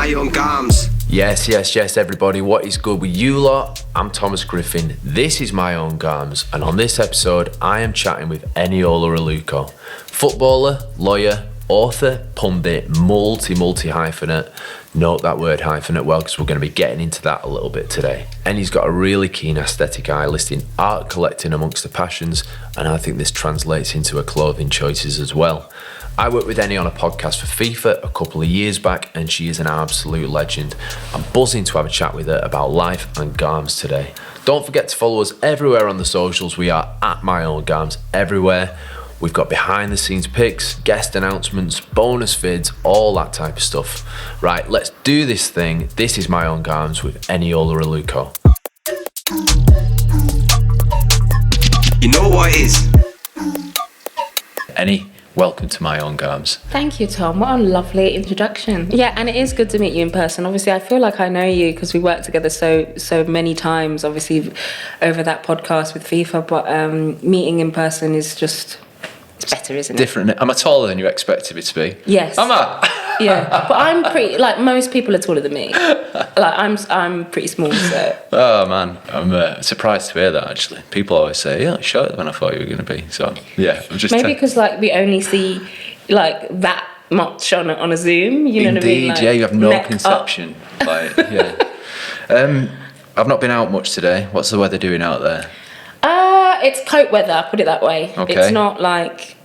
My Own Garms. Yes, everybody. What is good with you lot? I'm Thomas Griffin. This is My Own Garms, and on this episode, I am chatting with Eniola Aluko, footballer, lawyer, author, pundit, multi-hyphenate. Note that word hyphenate well, because we're going to be getting into that a little bit today. And he's got a really keen aesthetic eye, listing art collecting amongst the passions, and I think this translates into her clothing choices as well. I worked with Eni on a podcast for FIFA a couple of years back, and she is an absolute legend. I'm buzzing to have a chat with her about life and Garms today. Don't forget to follow us everywhere on the socials. We are at My Own Garms everywhere. We've got behind the scenes pics, guest announcements, bonus vids, all that type of stuff. Right, let's do this thing. This is My Own Garms with Eniola Aluko. You know what it is? Eni, welcome to My Own Garms. Thank you, Tom. What a lovely introduction. Yeah, and it is good to meet you in person. Obviously, I feel like I know you because we worked together so many times, obviously, over that podcast with FIFA. But meeting in person is just better, isn't it? Different. Am I taller than you expected me to be? Yes. Am I? Yeah, but I'm pretty. Like most people are taller than me. Like I'm pretty small. So. Oh man, I'm surprised to hear that. Actually, people always say, "Yeah, shorter than I thought you were going to be." So yeah, I'm just maybe because like we only see like that much on a Zoom. You know what I mean? Like, yeah, you have no conception. Like, yeah. I've not been out much today. What's the weather doing out there? It's coat weather, put it that way. Okay. It's not like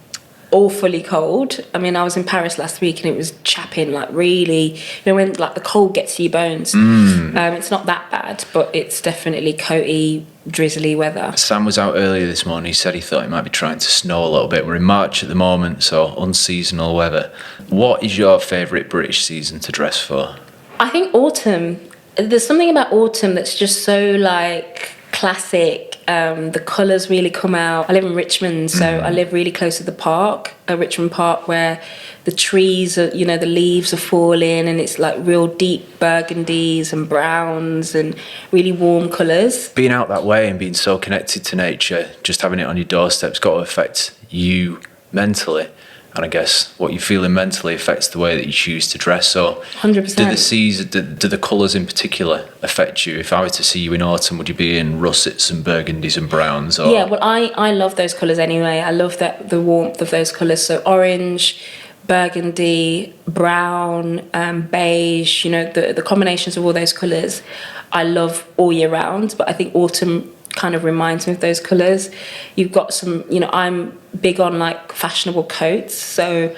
awfully cold. I mean, I was in Paris last week and it was chapping, like really, you know, when like the cold gets to your bones. It's not that bad, but it's definitely coaty, drizzly weather. Sam was out earlier this morning. He said he thought it might be trying to snow a little bit. We're in March at the moment, so unseasonal weather. What is your favourite British season to dress for? I think autumn. There's something about autumn that's just so like classic. The colours really come out. I live in Richmond, so I live really close to the park, Richmond Park, where the trees are, you know, the leaves are falling and it's like real deep burgundies and browns and really warm colours. Being out that way and being so connected to nature, just having it on your doorstep's got to affect you mentally. And I guess what you're feeling mentally affects the way that you choose to dress. So 100%. Do the colours in particular affect you? If I were to see you in autumn, would you be in russets and burgundies and browns? Or? Yeah, well, I love those colours anyway. I love the warmth of those colours. So orange, burgundy, brown, beige, you know, the combinations of all those colours I love all year round. But I think autumn kind of reminds me of those colours. You've got some, you know, I'm big on like fashionable coats, so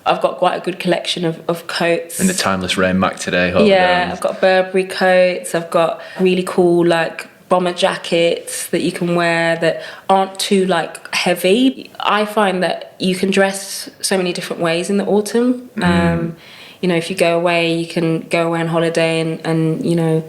I've got quite a good collection of coats. In the timeless rain Mac today. Yeah, I've got Burberry coats, I've got really cool like bomber jackets that you can wear that aren't too like heavy. I find that you can dress so many different ways in the autumn. You know, if you go away, you can go away on holiday and you know,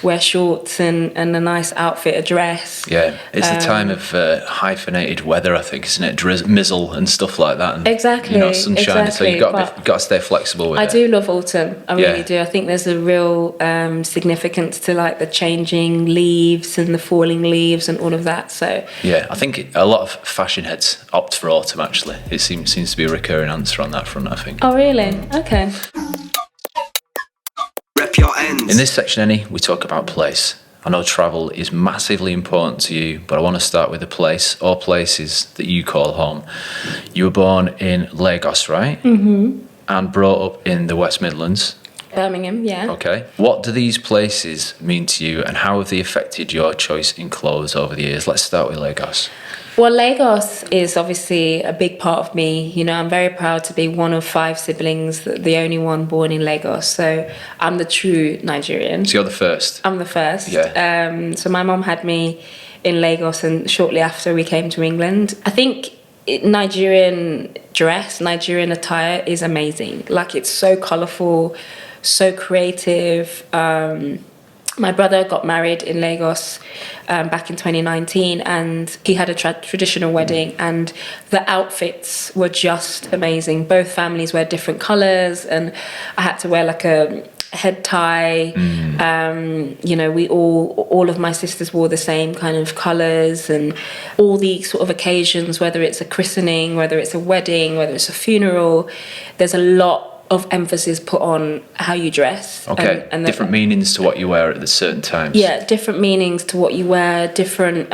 wear shorts and a nice outfit, a dress. Yeah, it's the time of hyphenated weather, I think, isn't it? Mizzle and stuff like that. And, exactly. You know, sunshine. Exactly. So you've got to stay flexible with it. I do love autumn. I really do. I think there's a real significance to like the changing leaves and the falling leaves and all of that. So yeah, I think a lot of fashion heads opt for autumn. Actually, it seems to be a recurring answer on that front, I think. Oh really? Okay. Rep your ends. In this section, Eni, we talk about place. I know travel is massively important to you, but I want to start with a place or places that you call home. You were born in Lagos, right? Mm-hmm. And brought up in the West Midlands. Birmingham, yeah. Okay. What do these places mean to you, and how have they affected your choice in clothes over the years? Let's start with Lagos. Well, Lagos is obviously a big part of me. You know, I'm very proud to be one of 5 siblings, the only one born in Lagos. So I'm the true Nigerian. So you're the first? I'm the first. Yeah. So my mom had me in Lagos, and shortly after we came to England. I think Nigerian dress, Nigerian attire is amazing. Like, it's so colourful, so creative. My brother got married in Lagos back in 2019, and he had a traditional wedding, and the outfits were just amazing. Both families wear different colours, and I had to wear like a head tie. You know, we all of my sisters wore the same kind of colours, and all the sort of occasions, whether it's a christening, whether it's a wedding, whether it's a funeral, there's a lot of emphasis put on how you dress. Okay, and different meanings to what you wear at the certain times. Yeah, different meanings to what you wear, different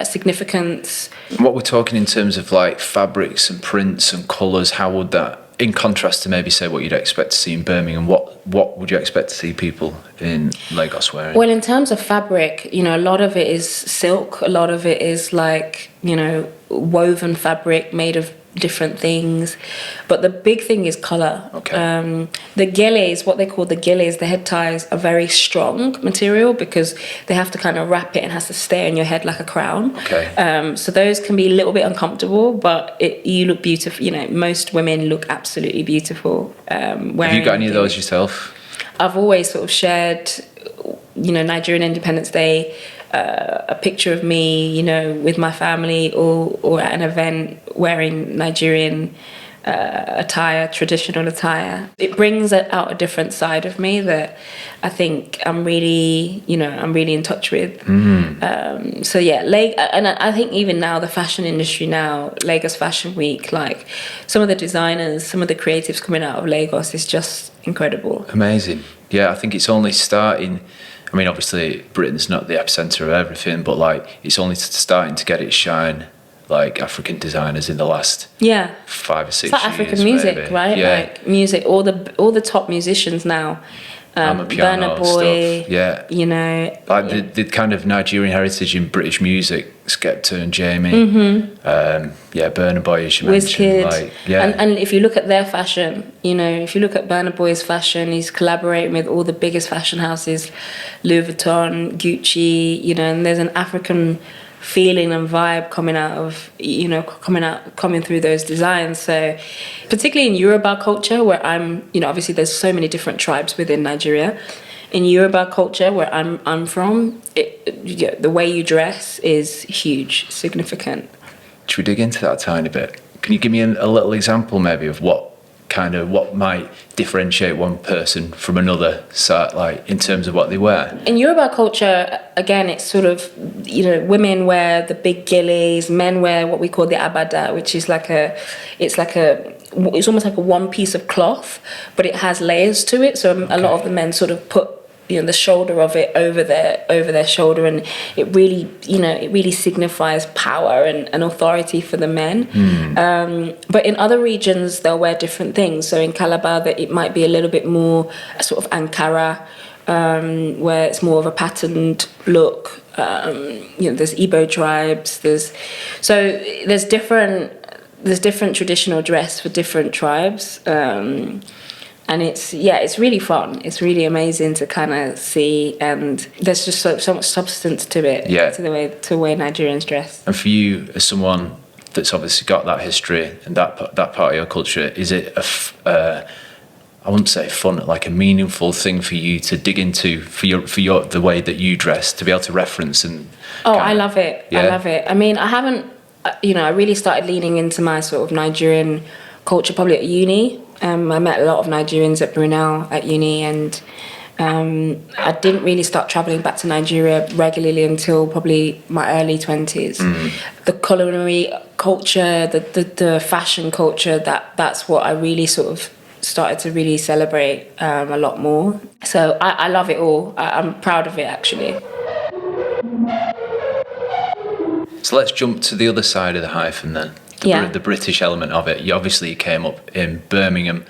significance. What we're talking in terms of like fabrics and prints and colours, how would that, in contrast to maybe say what you'd expect to see in Birmingham, what would you expect to see people in Lagos wearing? Well, in terms of fabric, you know, a lot of it is silk, a lot of it is like, you know, woven fabric made of different things, but the big thing is colour. Okay. The gillies, what they call the gillies, the head ties, are very strong material because they have to kind of wrap it and has to stay on your head like a crown. Okay. So those can be a little bit uncomfortable, but you look beautiful. You know, most women look absolutely beautiful. Have you got any of those yourself? I've always sort of shared, you know, Nigerian Independence Day, a picture of me, you know, with my family or at an event wearing Nigerian attire, traditional attire. It brings out a different side of me that I think I'm really in touch with. So yeah, and I think even now the fashion industry now, Lagos Fashion Week, like some of the designers, some of the creatives coming out of Lagos is just incredible. Amazing. Yeah, I think it's only starting. I mean, obviously Britain's not the epicenter of everything, but like it's only starting to get its shine. Like African designers in the last 5 or 6 years. It's like African music, maybe. right? Yeah. Like music, all the top musicians now. Piano Burna Boy, stuff. Yeah. You know. Like the kind of Nigerian heritage in British music, Skepta and Jamie. Burna Boy, as you mentioned. Like, and if you look at their fashion, you know, if you look at Burna Boy's fashion, he's collaborating with all the biggest fashion houses, Louis Vuitton, Gucci, you know, and there's an African feeling and vibe coming through those designs. So particularly in Yoruba culture, where I'm, you know, obviously there's so many different tribes within Nigeria. In Yoruba culture, where I'm from, the way you dress is huge, significant. Should we dig into that a tiny bit? Can you give me a little example maybe of what might differentiate one person from another, so, like in terms of what they wear? In Yoruba culture, again, it's sort of, you know, women wear the big gillies, men wear what we call the abada, which is it's almost like a one piece of cloth, but it has layers to it. So a lot of the men sort of put, you know, the shoulder of it over their shoulder, and it really signifies power and authority for the men. But in other regions they'll wear different things. So in Calabar it might be a little bit more a sort of Ankara, where it's more of a patterned look. You know, there's Igbo tribes, there's different traditional dress for different tribes. And it's really fun. It's really amazing to kind of see, and there's just so much substance to it. Yeah. To the way Nigerians dress. And for you, as someone that's obviously got that history and that part of your culture, is it I wouldn't say fun, like a meaningful thing for you to dig into for your the way that you dress, to be able to reference and? I love it. Yeah. I love it. I mean, I haven't, you know, I really started leaning into my sort of Nigerian culture probably at uni. I met a lot of Nigerians at Brunel at uni, and I didn't really start travelling back to Nigeria regularly until probably my early 20s. The culinary culture, the fashion culture, that's what I really sort of started to really celebrate a lot more. So I love it all. I'm proud of it, actually. So let's jump to the other side of the hyphen then. The British element of it. You came up in Birmingham.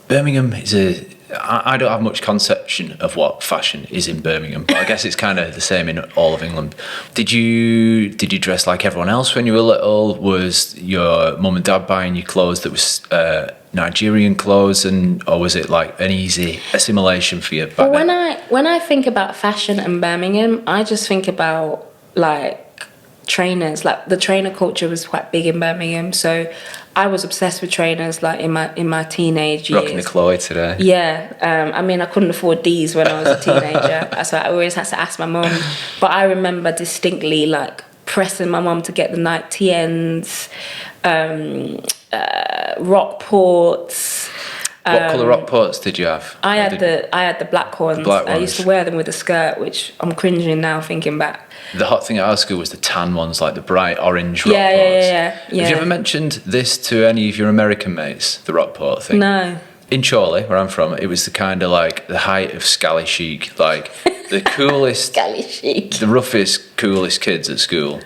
Birmingham is I don't have much conception of what fashion is in Birmingham, but I guess it's kind of the same in all of England. Did you dress like everyone else when you were little? Was your mum and dad buying you clothes that was Nigerian clothes, or was it like an easy assimilation for you back then? When I think about fashion in Birmingham, I just think about like trainers. Like the trainer culture was quite big in Birmingham, so I was obsessed with trainers like in my teenage years. Rocking the Chloe today. Yeah, I mean I couldn't afford these when I was a teenager, so I always had to ask my mum. But I remember distinctly like pressing my mum to get the Nike TNs, Rockports. What colour Rockports did you have? I had the black ones. Black I used to wear them with a skirt, which I'm cringing now thinking back. The hot thing at our school was the tan ones, like the bright orange Rockports. Yeah. Have you ever mentioned this to any of your American mates, the Rockport thing? No. In Chorley, where I'm from, it was the kind of like the height of scally chic, like the coolest, Scally chic. the roughest, coolest kids at school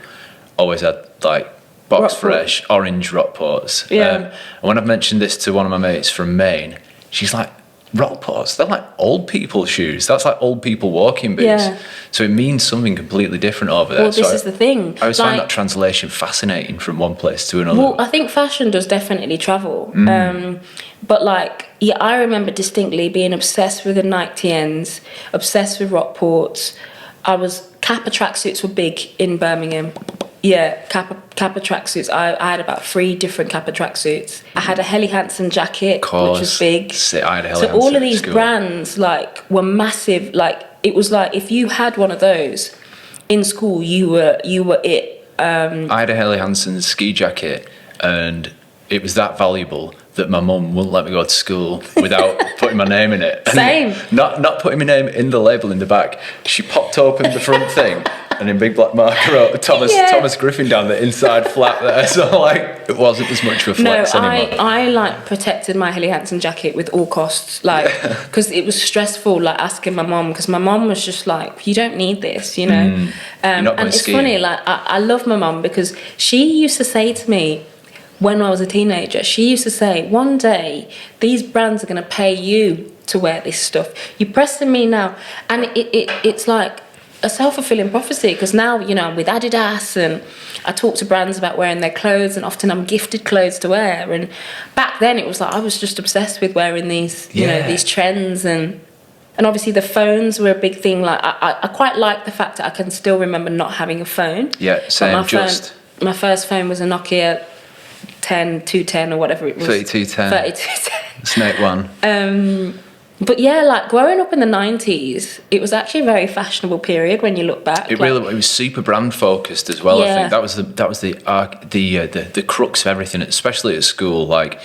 always had like box fresh orange Rockports. Yeah. And when I've mentioned this to one of my mates from Maine, she's like, Rockports, they're like old people shoes. That's like old people walking boots. Yeah. So it means something completely different over there. Well, this is the thing. I always find that translation fascinating from one place to another. Well, I think fashion does definitely travel. But like, yeah, I remember distinctly being obsessed with the Nike TNs, obsessed with Rockports. Kappa tracksuits were big in Birmingham. Yeah, Kappa tracksuits. I had about 3 different Kappa tracksuits. I had a Helly Hansen jacket, which was big. I had a Helly So all Hansen of these at school. brands like were massive. Like it was like if you had one of those in school, you were it. I had a Helly Hansen ski jacket, and it was that valuable that my mum wouldn't let me go to school without putting my name in it. Same. Not putting my name in the label in the back. She popped open the front thing, and in big black marker wrote Thomas Griffin down the inside flap there. So like it wasn't as much of a flex anymore. I like protected my Helly Hansen jacket with all costs, like because it was stressful, like asking my mum, because my mum was just like, you don't need this, you know. You're not going and it's skiing. funny, like I love my mum because she used to say to me when I was a teenager, she used to say, one day these brands are going to pay you to wear this stuff. You're pressing me now, and it's like a self-fulfilling prophecy, because now, you know, I'm with Adidas and I talk to brands about wearing their clothes, and often I'm gifted clothes to wear. And back then it was like I was just obsessed with wearing these, you know, these trends. And obviously the phones were a big thing. Like I quite like the fact that I can still remember not having a phone. Yeah, same. My first phone was a Nokia 210 or whatever it was. 3210. Snake one. But yeah, like growing up in the 90s, it was actually a very fashionable period when you look back. It was super brand focused as well. Yeah. I think that was the crux of everything, especially at school. Like,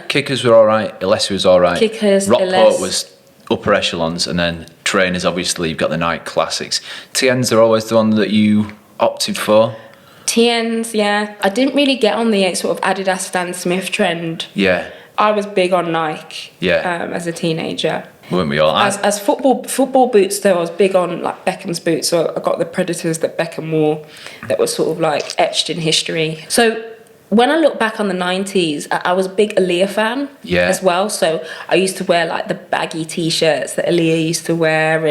kickers were all right, Alessi was all right, Rockport was upper echelons, and then trainers, obviously you've got the Nike classics. TNs are always the one that you opted for. TNs, yeah. I didn't really get on the sort of Adidas Stan Smith trend. Yeah. I was big on Nike. Yeah. As a teenager. Weren't we all? As football boots, though, I was big on like Beckham's boots. So I got the Predators that Beckham wore, that were sort of like etched in history. So when I look back on the 90s, I was a big Aaliyah fan as well. So I used to wear like the baggy t-shirts that Aaliyah used to wear,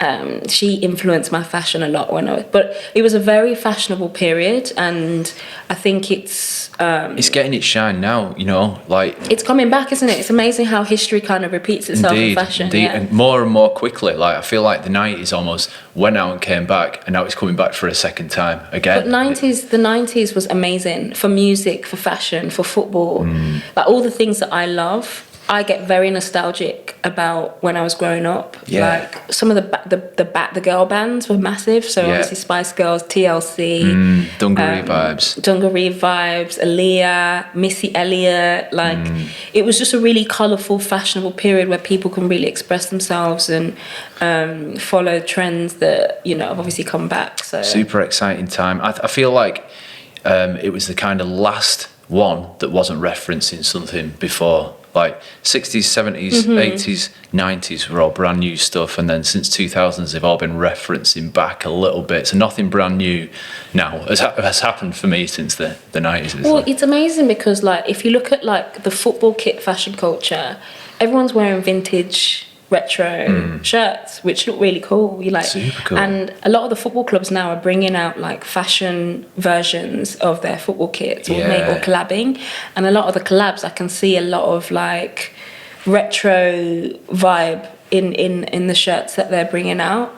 and she influenced my fashion a lot but it was a very fashionable period, and I think it's getting its shine now, you know, like it's coming back, isn't it? It's amazing how history kind of repeats itself in fashion. Indeed, and more quickly. Like I feel like the 90s almost went out and came back, and now it's coming back for a second time again. But the 90s was amazing for music, for fashion, for football, like all the things that I love. I get very nostalgic about when I was growing up. Yeah. Like some of the girl bands were massive. So obviously Spice Girls, TLC, Dungaree vibes, Aaliyah, Missy Elliott. Like it was just a really colourful, fashionable period where people can really express themselves and follow trends that, you know, have obviously come back. So super exciting time. I feel like it was the kind of last one that wasn't referencing something before. Like 60s, 70s, 80s, 90s were all brand new stuff, and then since 2000s they've all been referencing back a little bit. So nothing brand new now has happened for me since the 90s. Well, it's amazing because like if you look at like the football kit fashion culture, everyone's wearing vintage retro shirts, which look really cool. You like super cool. And a lot of the football clubs now are bringing out like fashion versions of their football kits or collabing, and a lot of the collabs I can see a lot of like retro vibe in the shirts that they're bringing out.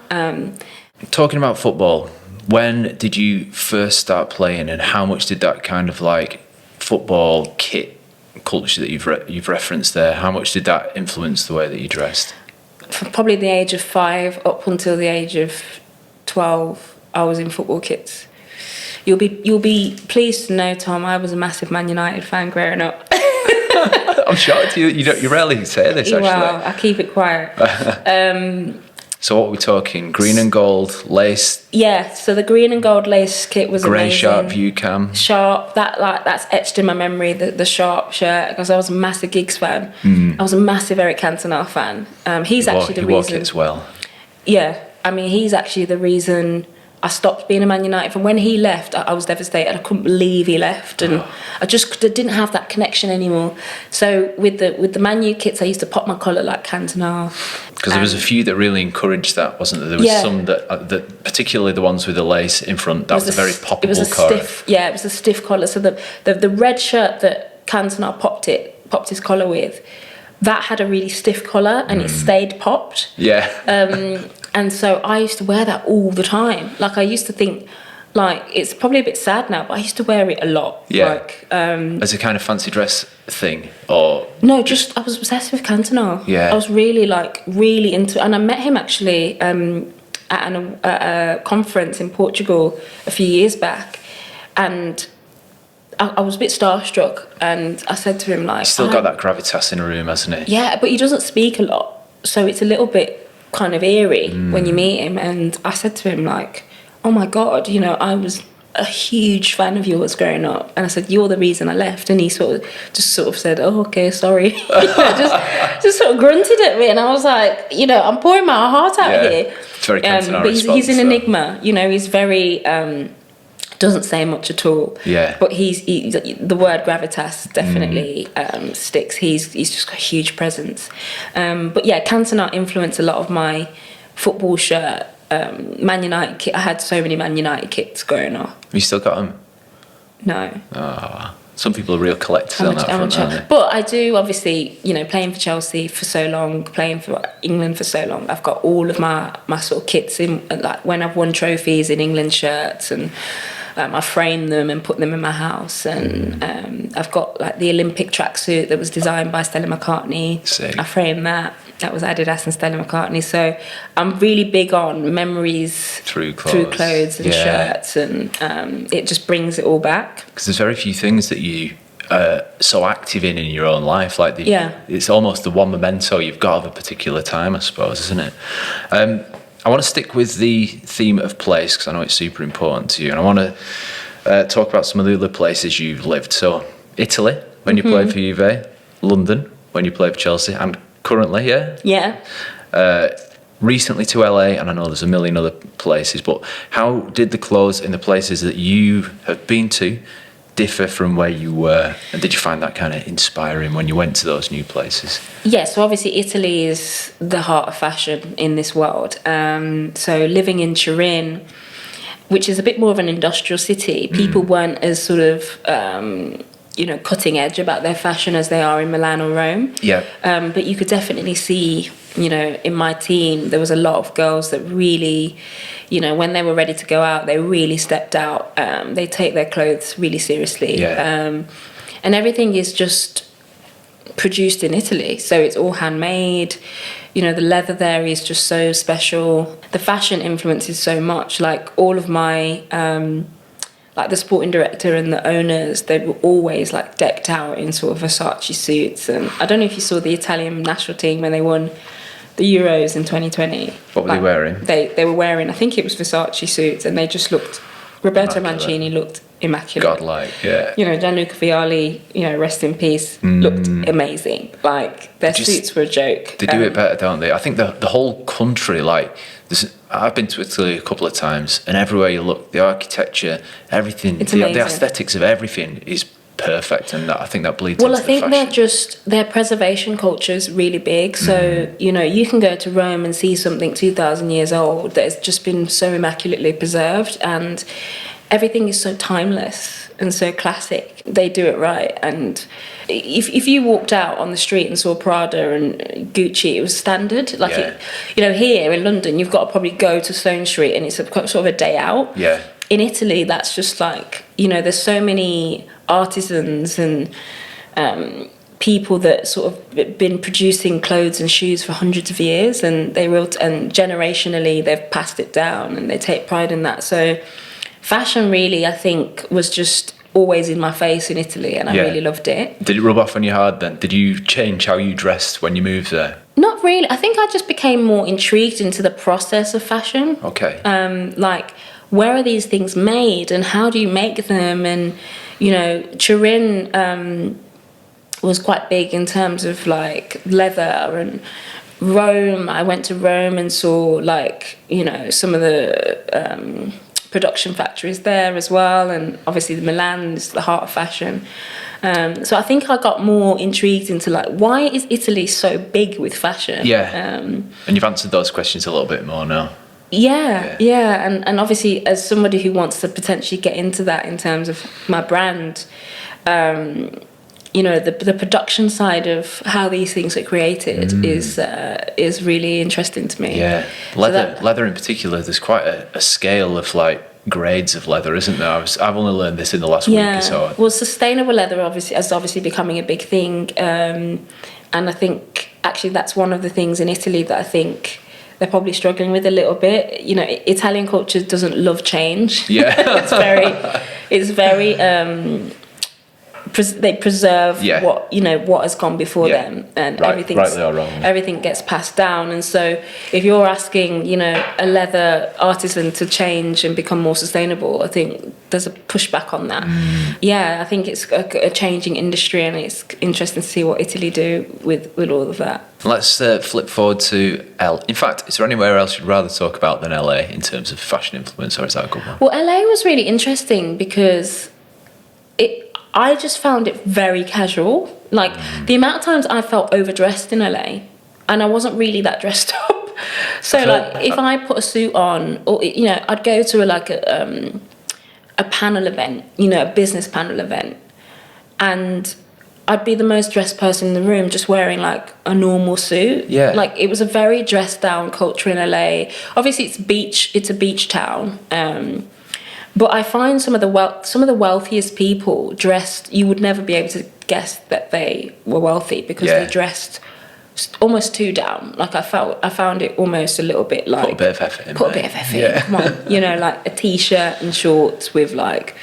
Talking about football, when did you first start playing, and how much did that kind of like football kit culture that you've referenced there, how much did that influence the way that you dressed? From probably the age of 5 up until the age of 12, I was in football kits. You'll be pleased to know, Tom, I was a massive Man United fan growing up. I'm shocked you rarely say this, actually. Well, I keep it quiet. So what are we talking? Green and gold lace, Yeah, so the green and gold lace kit was grey amazing. sharp view cam. Sharp, that's etched in my memory, the sharp shirt, because I was a massive Giggs fan. I was a massive Eric Cantona fan. He's actually the he wore reason. kits well. Yeah, I mean, he's actually the reason I stopped being a Man United. From when he left, I was devastated. I couldn't believe he left, and I didn't have that connection anymore. So with the Man U kits, I used to pop my collar like Cantona. Because there was a few that really encouraged that, wasn't there? There was some that particularly the ones with the lace in front, that was a very poppable collar. It was a stiff collar. So the red shirt that Cantona popped his collar with, that had a really stiff collar and it stayed popped. Yeah. And so I used to wear that all the time. Like, I used to think, like, it's probably a bit sad now, but I used to wear it a lot. Yeah. Like, as a kind of fancy dress thing, or no, just I was obsessed with Cantona. Yeah. I was really into, and I met him actually at a conference in Portugal a few years back, and I was a bit starstruck, and I said to him, like, he's still got that gravitas in a room, hasn't he? Yeah, but he doesn't speak a lot, so it's a little bit kind of eerie when you meet him. And I said to him, like, oh my God, I was a huge fan of yours growing up. And I said, you're the reason I left. And he sort of said, oh, okay, sorry. just sort of grunted at me. And I was like, I'm pouring my heart out here. It's very Cantona but response, he's an enigma. He's very... doesn't say much at all. Yeah. But the word gravitas definitely sticks. He's just got a huge presence. But yeah, Cantona influenced a lot of my football shirt, Man United kit. I had so many Man United kits growing up. Have you still got them? No. Some people are real collectors on that front, aren't they? But I do, obviously, playing for Chelsea for so long, playing for England for so long, I've got all of my sort of kits in, like when I've won trophies in England shirts, and I frame them and put them in my house. And I've got like the Olympic tracksuit that was designed by Stella McCartney. Sick. I framed that. That was Adidas and Stella McCartney. So I'm really big on memories through clothes and shirts, and it just brings it all back. Because there's very few things that you are so active in your own life. Like it's almost the one memento you've got of a particular time, I suppose, isn't it? I want to stick with the theme of place because I know it's super important to you, and I want to talk about some of the other places you've lived. So Italy, when you played for Juve, London, when you played for Chelsea, and currently, recently to LA, and I know there's a million other places, but how did the clothes in the places that you have been to differ from where you were, and did you find that kind of inspiring when you went to those new places? Yeah, so obviously Italy is the heart of fashion in this world. So living in Turin, which is a bit more of an industrial city, people weren't as sort of cutting edge about their fashion as they are in Milan or Rome. Yeah. But you could definitely see, in my team, there was a lot of girls that really, when they were ready to go out, they really stepped out. They take their clothes really seriously. Yeah. And everything is just produced in Italy. So it's all handmade. The leather there is just so special. The fashion influences so much. Like all of my... like the sporting director and the owners, they were always like decked out in sort of Versace suits. And I don't know if you saw the Italian national team when they won the Euros in 2020. What were they wearing? They were wearing, I think it was Versace suits, and they just looked, Roberto Mancini looked immaculate. Godlike, yeah. Gianluca Vialli, rest in peace, looked amazing. Like their suits were a joke. They do it better, don't they? I think the whole country, like, I've been to Italy a couple of times, and everywhere you look, the architecture, everything, the aesthetics of everything is perfect, and I think that bleeds into the fashion. Well, I think their preservation culture is really big. So, you can go to Rome and see something 2,000 years old that has just been so immaculately preserved, and everything is so timeless and so classic. They do it right. And if you walked out on the street and saw Prada and Gucci, it was standard. Like, here in London, you've got to probably go to Stone Street and it's sort of a day out. Yeah. In Italy, that's just like, there's so many artisans and people that sort of been producing clothes and shoes for hundreds of years, and and generationally they've passed it down and they take pride in that. So fashion really, I think, was just always in my face in Italy, and I really loved it. Did it rub off on you hard then? Did you change how you dressed when you moved there? Not really. I think I just became more intrigued into the process of fashion. Okay. Like, where are these things made and how do you make them? And, you know, Turin was quite big in terms of like leather, and Rome. I went to Rome and saw like, you know, some of the production factories there as well, and obviously Milan is the heart of fashion. So I think I got more intrigued into like, why is Italy so big with fashion? Yeah. And you've answered those questions a little bit more now. Yeah. And obviously as somebody who wants to potentially get into that in terms of my brand, you know, the production side of how these things are created is really interesting to me. Yeah, leather in particular. There's quite a scale of like grades of leather, isn't there? I've only learned this in the last week or so. Well, sustainable leather is becoming a big thing, and I think actually that's one of the things in Italy that I think they're probably struggling with a little bit. You know, Italian culture doesn't love change. Yeah, it's very. They preserve what has gone before them, and everything gets passed down. And so if you're asking, you know, a leather artisan to change and become more sustainable, I think there's a pushback on that. I think it's a changing industry, and it's interesting to see what Italy do with all of that. Let's flip forward to In fact, is there anywhere else you'd rather talk about than LA in terms of fashion influence, or is that a good one? Well, LA was really interesting because I just found it very casual. Like, the amount of times I felt overdressed in LA, and I wasn't really that dressed up. So, if I put a suit on, or, you know, I'd go to a panel event, you know, a business panel event, and I'd be the most dressed person in the room, just wearing like a normal suit. Yeah. Like, it was a very dressed down culture in LA. Obviously, it's a beach town. But I find some of the wealthiest people dressed, you would never be able to guess that they were wealthy because they dressed almost too down. Like, I found it almost a little bit like... Put a bit of effort in. Come on. You know, like a T-shirt and shorts with like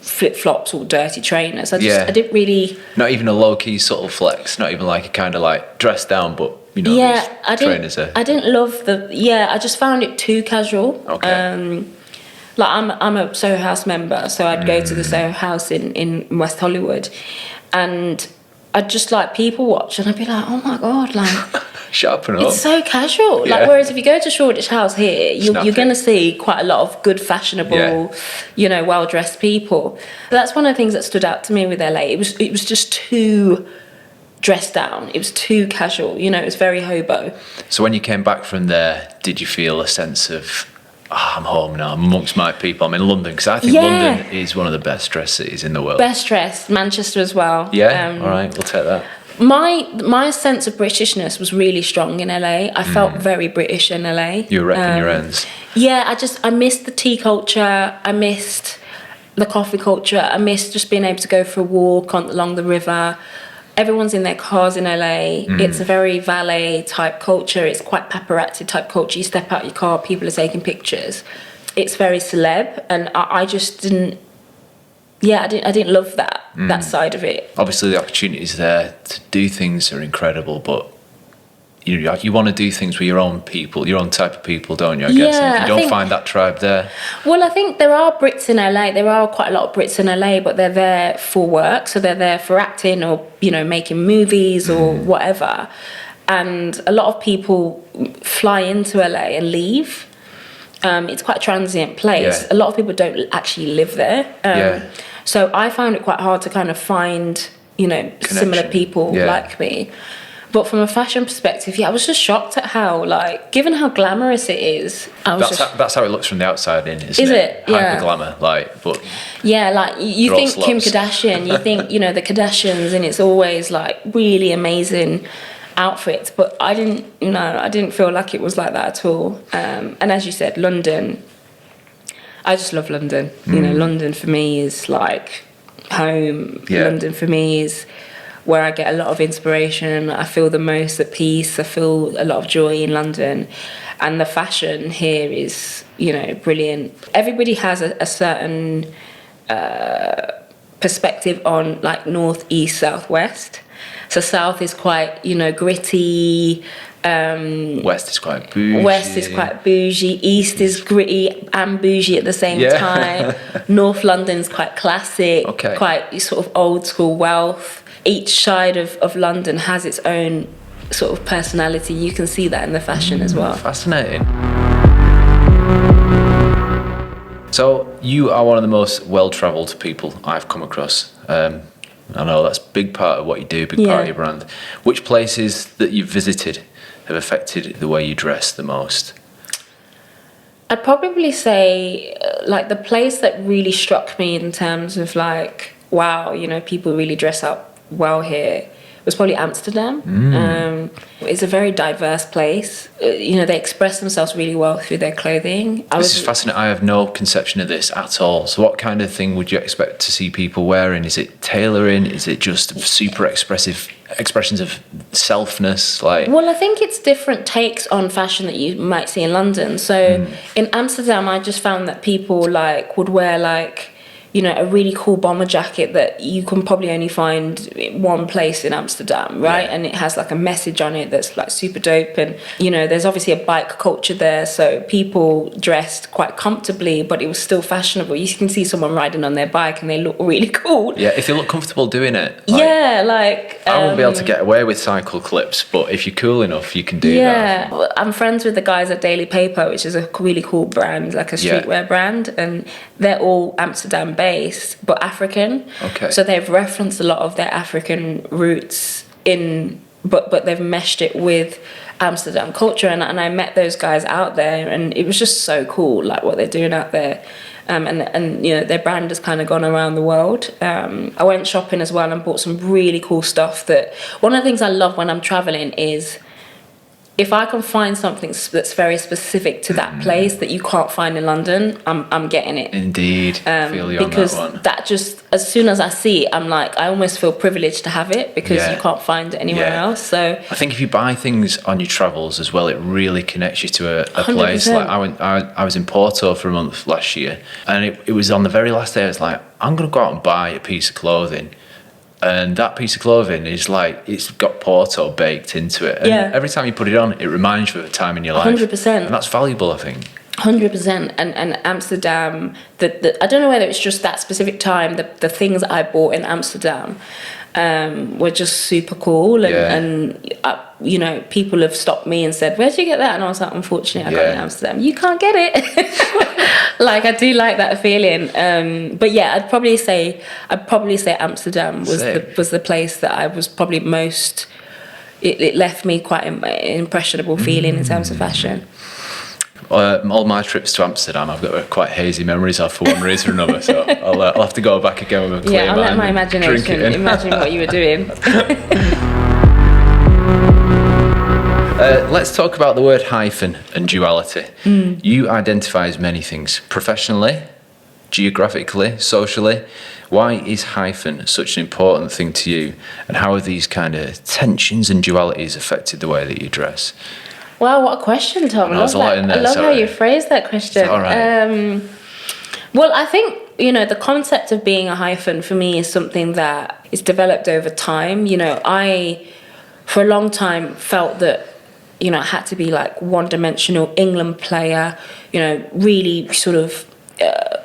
flip-flops or dirty trainers. I didn't really... Not even a low-key subtle flex, not even like a kind of like dressed down, but, you know, these trainers are... I didn't love I just found it too casual. Okay. Like, I'm a Soho House member, so I'd go to the Soho House in West Hollywood, and I'd just like people watch, and I'd be like, oh my God, like... Sharpen up. It's so casual. Like, whereas if you go to Shoreditch House here, you're going to see quite a lot of good, fashionable, you know, well-dressed people. So that's one of the things that stood out to me with LA. It was just too dressed down. It was too casual. You know, it was very hobo. So when you came back from there, did you feel a sense of... I'm home now, I'm amongst my people. I'm in London, because I think London is one of the best dressed cities in the world. Best dressed, Manchester as well. Yeah, all right, we'll take that. My sense of Britishness was really strong in LA. I felt very British in LA. You were repping your ends. Yeah, I missed the tea culture. I missed the coffee culture. I missed just being able to go for a walk along the river. Everyone's in their cars in LA. It's a very valet type culture. It's quite paparazzi type culture. You step out your car, people are taking pictures. It's very celeb, and I just didn't. Yeah, I didn't love that side of it. Obviously, the opportunities there to do things are incredible, but you want to do things with your own people, your own type of people, don't you? I guess. And you don't find that tribe there. Well, I think there are Brits in LA. There are quite a lot of Brits in LA, but they're there for work. So they're there for acting or, you know, making movies or whatever. And a lot of people fly into LA and leave. It's quite a transient place. Yeah. A lot of people don't actually live there. So I found it quite hard to kind of find, you know, similar people like me. But from a fashion perspective, I was just shocked at how, like, given how glamorous it is, that's how it looks from the outside in, isn't it? Hyper glamour, like, but... Yeah, like, you think Kim Kardashian, you think, you know, the Kardashians, and it's always, like, really amazing outfits. But I didn't feel like it was like that at all. And as you said, London, I just love London. You know, London for me is, like, home. London for me is... where I get a lot of inspiration. I feel the most at peace. I feel a lot of joy in London. And the fashion here is, you know, brilliant. Everybody has a certain perspective on like north, east, south, west. So south is quite, gritty. West is quite bougie. East is gritty and bougie at the same time. North London's quite classic, quite sort of old school wealth. Each side of London has its own sort of personality. You can see that in the fashion as well. Fascinating. So you are one of the most well-travelled people I've come across. I know that's a big part of what you do, big part of your brand. Which places that you've visited have affected the way you dress the most? I'd probably say like the place that really struck me in terms of like, wow, people really dress up well here was probably Amsterdam. It's a very diverse place. They express themselves really well through their clothing. This is fascinating. I have no conception of this at all. So what kind of thing would you expect to see people wearing? Is it tailoring? Is it just super expressive expressions of selfness? Well, I think it's different takes on fashion that you might see in London. So in Amsterdam, I just found that people would wear a really cool bomber jacket that you can probably only find in one place in Amsterdam, right? Yeah. And it has like a message on it that's like super dope. And, there's obviously a bike culture there. So people dressed quite comfortably, but it was still fashionable. You can see someone riding on their bike and they look really cool. Yeah, if they look comfortable doing it. I won't be able to get away with cycle clips, but if you're cool enough, you can do that. Yeah, I'm friends with the guys at Daily Paper, which is a really cool brand, like a streetwear brand. And they're all Amsterdam based but African. Okay. So they've referenced a lot of their African roots but they've meshed it with Amsterdam culture, and I met those guys out there, and it was just so cool, like what they're doing out there. And their brand has kind of gone around the world. I went shopping as well and bought some really cool stuff. That one of the things I love when I'm traveling is if I can find something that's very specific to that place that you can't find in London, I'm getting it. Indeed, feel you because on that one. That just, as soon as I see it, I'm like, I almost feel privileged to have it because you can't find it anywhere else. So I think if you buy things on your travels as well, it really connects you to a place. 100%. Like I was in Porto for a month last year, and it was on the very last day. I was like, I'm gonna go out and buy a piece of clothing. And that piece of clothing is it's got Porto baked into it. And every time you put it on, it reminds you of a time in your life. 100%. And that's valuable, I think. 100%. And Amsterdam, I don't know whether it's just that specific time, the things I bought in Amsterdam were just super cool. And people have stopped me and said, where'd you get that? And I was like, unfortunately, I got it in Amsterdam. You can't get it. I do like that feeling. But yeah, I'd probably say Amsterdam was the place that I was probably most, it left me quite an impressionable feeling in terms of fashion. All my trips to Amsterdam, I've got quite hazy memories of for one reason or another. So I'll have to go back again with a clear mind. Yeah, I'll let my imagination imagine what you were doing. Let's talk about the word hyphen and duality. You identify as many things: professionally, geographically, socially. Why is hyphen such an important thing to you, and how have these kind of tensions and dualities affected the way that you dress? Wow, what a question, Tom. I love how you phrased that question. It's all right. Well, I think, the concept of being a hyphen for me is something that is developed over time. I, for a long time, felt that, I had to be like one-dimensional England player, really sort of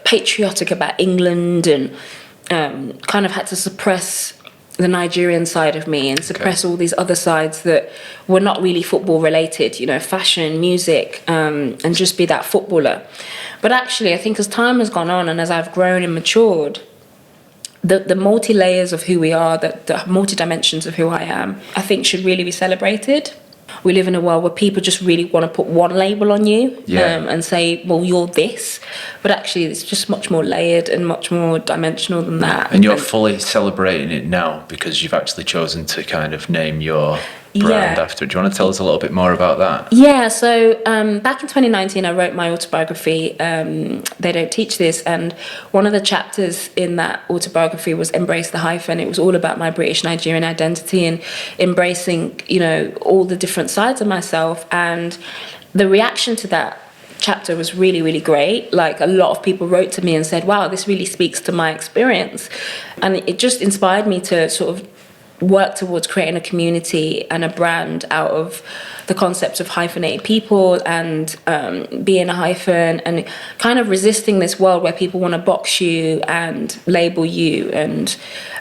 patriotic about England, and kind of had to suppress the Nigerian side of me and suppress all these other sides that were not really football related, fashion, music, and just be that footballer. But actually, I think as time has gone on and as I've grown and matured, the multi-layers of who we are, the multi-dimensions of who I am, I think should really be celebrated. We live in a world where people just really want to put one label on you and say, well, you're this. But actually, it's just much more layered and much more dimensional than that. And you're fully celebrating it now because you've actually chosen to kind of name your brand after it. Do you want to tell us a little bit more about that? Yeah, so back in 2019, I wrote my autobiography, They Don't Teach This, and one of the chapters in that autobiography was Embrace the Hyphen. It was all about my British Nigerian identity and embracing, all the different sides of myself. And the reaction to that chapter was really, really great. Like, a lot of people wrote to me and said, wow, this really speaks to my experience. And it just inspired me to sort of work towards creating a community and a brand out of the concepts of hyphenated people and being a hyphen, and kind of resisting this world where people want to box you and label you. And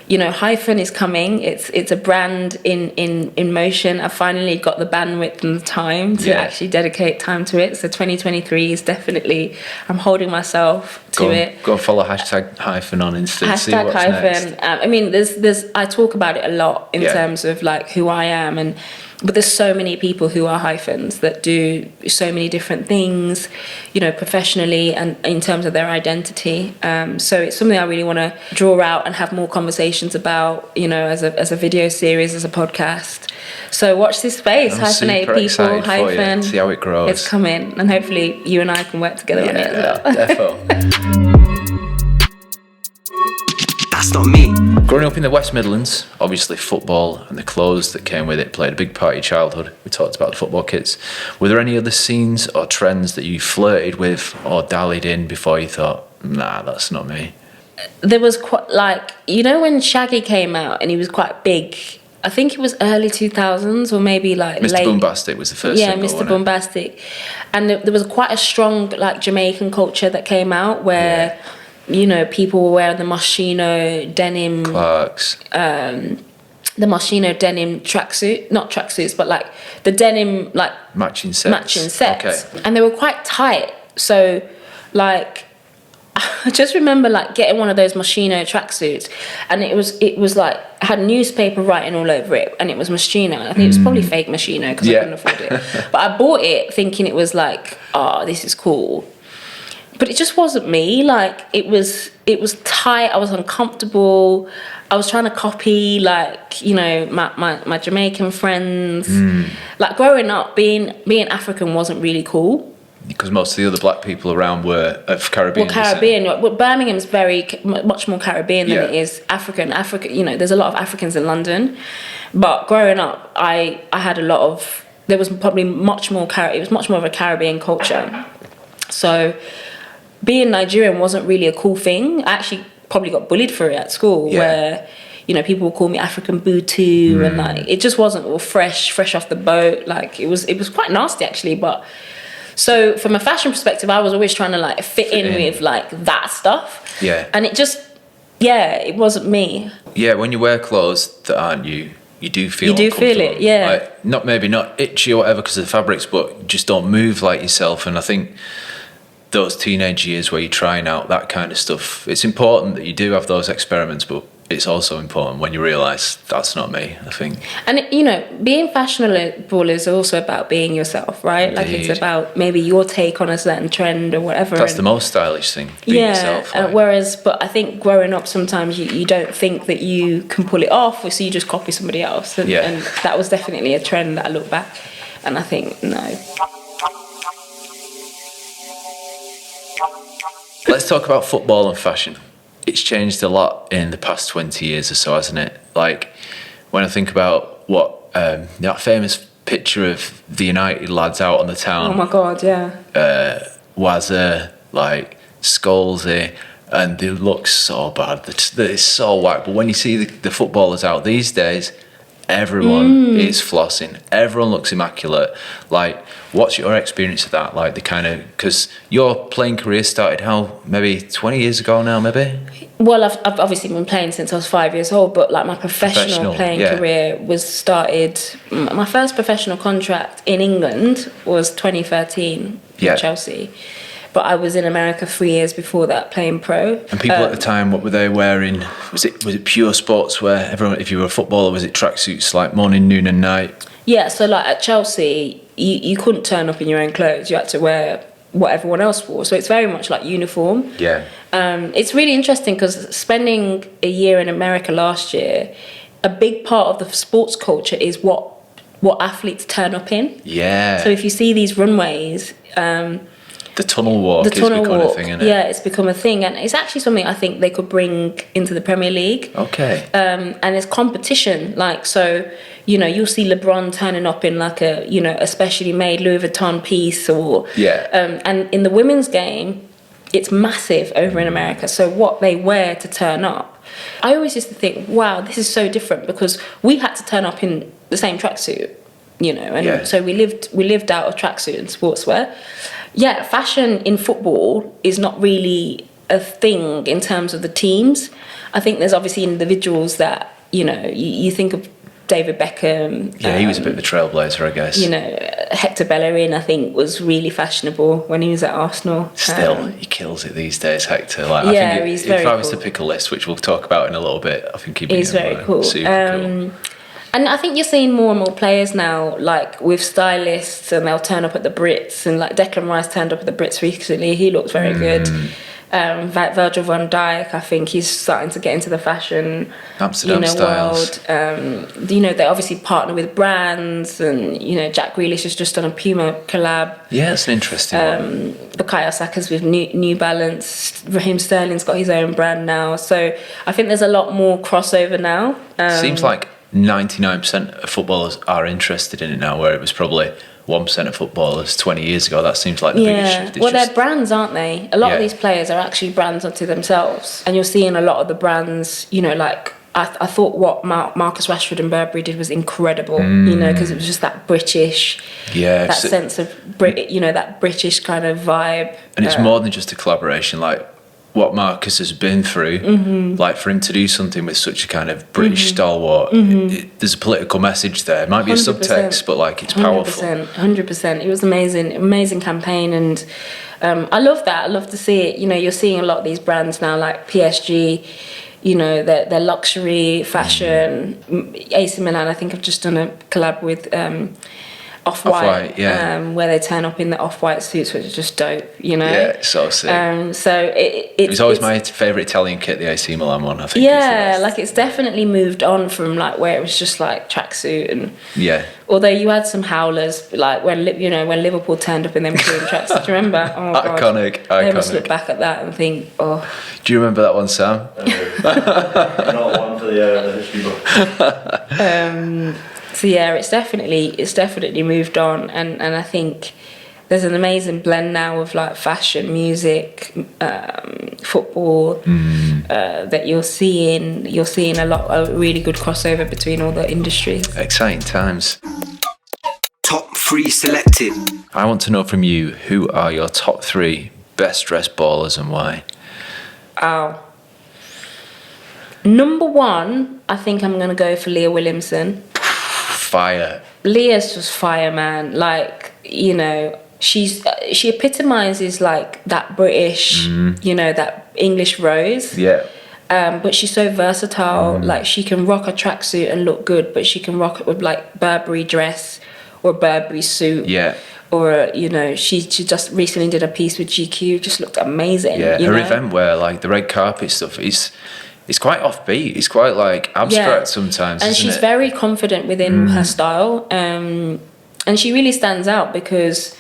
you know, Hyphen is coming. It's a brand in motion. I finally got the bandwidth and the time to actually dedicate time to it. So 2023 is definitely, I'm holding myself to it. Go and follow #Hyphen on Insta. Hashtag see what's Hyphen. next. I mean, there's I talk about it a lot in terms of like who I am, but there's so many people who are hyphens that do so many different things, you know, professionally and in terms of their identity. So it's something I really want to draw out and have more conversations about, you know, as a video series, as a podcast. So watch this space, I'm hyphenated people, hyphen. See how it grows. It's coming, and hopefully you and I can work together on it as well. Defo. That's not me. Growing up in the West Midlands, obviously football and the clothes that came with it played a big part of your childhood. We talked about the football kits. Were there any other scenes or trends that you flirted with or dallied in before you thought, nah, that's not me? There was quite, like, you know, when Shaggy came out and he was quite big, I think it was early 2000s or maybe like Mr. late. Boombastic was the first single, Mr. wasn't it? Boombastic. And there was quite a strong like Jamaican culture that came out where, you know, people were wearing the Moschino denim, Clarks. the Moschino denim tracksuit, not tracksuits, but like the denim like Matching sets. Okay. And they were quite tight. So like, I just remember like getting one of those Moschino tracksuits, and it was like had newspaper writing all over it, and it was Moschino. I think it was probably fake Moschino because I couldn't afford it. But I bought it thinking it was like, oh, this is cool. But it just wasn't me. Like it was tight. I was uncomfortable. I was trying to copy like, you know, my Jamaican friends. Like growing up, being African wasn't really cool. Because most of the other black people around were of Caribbean. Well, Caribbean. Well, Birmingham's much more Caribbean than it is African. Africa, you know, there's a lot of Africans in London. But growing up, I had a lot of. There was probably much more. It was much more of a Caribbean culture. So, being Nigerian wasn't really a cool thing. I actually probably got bullied for it at school, where, you know, people would call me African Butu, and like it just wasn't all fresh off the boat. Like it was quite nasty actually, but. So from a fashion perspective, I was always trying to like fit in with like that stuff. Yeah. And it just, it wasn't me. Yeah, when you wear clothes that aren't you, you do feel You do feel it, yeah. Like, maybe not itchy or whatever because of the fabrics, but just don't move like yourself. And I think those teenage years where you're trying out that kind of stuff, it's important that you do have those experiments, but it's also important when you realise that's not me, I think. And, you know, being fashionable is also about being yourself, right? Indeed. Like it's about maybe your take on a certain trend or whatever. That's the most stylish thing, being yourself. Like. But I think growing up sometimes you don't think that you can pull it off, so you just copy somebody else. And that was definitely a trend that I look back and I think, no. Let's talk about football and fashion. It's changed a lot in the past 20 years or so, hasn't it? Like, when I think about what that famous picture of the United lads out on the town. Oh my God, yeah. Wazza, like, Scholesy, and they look so bad. It's so whack. But when you see the footballers out these days, everyone is flossing. Everyone looks immaculate. Like, what's your experience of that? Like, the kind of, because your playing career started maybe 20 years ago now, maybe? Well, I've obviously been playing since I was 5 years old, but like my professional playing career was started. My first professional contract in England was 2013 with Chelsea. But I was in America 3 years before that playing pro. And people at the time, what were they wearing? Was it pure sportswear? Everyone, if you were a footballer, was it tracksuits like morning, noon, and night? Yeah, so like at Chelsea, you couldn't turn up in your own clothes. You had to wear what everyone else wore. So it's very much like uniform. Yeah. It's really interesting because spending a year in America last year, a big part of the sports culture is what athletes turn up in. Yeah. So if you see these runways, The tunnel walk is becoming a thing, isn't it? Yeah, it's become a thing, and it's actually something I think they could bring into the Premier League. Okay. And there's competition, like, so, you know, you'll see LeBron turning up in like a, you know, a specially made Louis Vuitton piece, or and in the women's game, it's massive over in America. So what they wear to turn up, I always used to think, wow, this is so different, because we had to turn up in the same tracksuit, you know, and so we lived out of tracksuit and sportswear. Yeah, fashion in football is not really a thing in terms of the teams. I think there's obviously individuals that, you know, you think of David Beckham. Yeah, he was a bit of a trailblazer, I guess. You know, Hector Bellerin, I think, was really fashionable when he was at Arsenal. Still, he kills it these days, Hector. Like, yeah, I think he's very if I was cool. to pick a list, which we'll talk about in a little bit, I think he's very cool. Super cool. And I think you're seeing more and more players now, like with stylists, and they'll turn up at the Brits. And like Declan Rice turned up at the Brits recently. He looks very good. Virgil van Dijk, I think he's starting to get into the fashion Amsterdam styles. World. You know, they obviously partner with brands, and you know, Jack Grealish has just done a Puma collab. Yeah, it's an interesting one. Bukayo Saka's with New Balance. Raheem Sterling's got his own brand now. So I think there's a lot more crossover now. Seems like 99% of footballers are interested in it now, where it was probably 1% of footballers 20 years ago. That seems like the biggest shift. Well, they're brands, aren't they? A lot of these players are actually brands unto themselves. And you're seeing a lot of the brands, you know, like, I thought what Marcus Rashford and Burberry did was incredible, you know, because it was just that British, that sense of, you know, that British kind of vibe. And it's more than just a collaboration, like, what Marcus has been through, like for him to do something with such a kind of British stalwart, there's a political message there. It might be 100%. A subtext, but like it's powerful. 100%. It was amazing campaign, and I love that. I love to see it. You know, you're seeing a lot of these brands now, like PSG. You know, their luxury fashion. AC Milan, I think, have just done a collab with Off-White, where they turn up in the Off-White suits, which is just dope, you know. Yeah, it's so sick. So it was always my favourite Italian kit, the AC Milan one, I think. Yeah, like it's definitely moved on from like where it was just like tracksuit and. Yeah. Although you had some howlers, like when Liverpool turned up in them cream tracks. Do you remember? Oh God. Iconic. They must look back at that and think, oh. Do you remember that one, Sam? Not one for the history book. So yeah, it's definitely moved on, and I think there's an amazing blend now of like fashion, music, football, that you're seeing a really good crossover between all the industries. Exciting times. Top 3 selected. I want to know from you, who are your top 3 best dressed ballers and why? Oh. Number 1, I think I'm gonna go for Leah Williamson. Fire. Leah's just fire, man. Like, you know, she epitomizes like that British, you know, that English rose. Yeah. But she's so versatile. Like, she can rock a tracksuit and look good, but she can rock it with like Burberry dress or Burberry suit. Yeah. Or, you know, she just recently did a piece with GQ, just looked amazing. Yeah, you her know? event wear, like the red carpet stuff, it's quite offbeat. It's quite like abstract sometimes. And isn't she's it? very confident within her style. And she really stands out because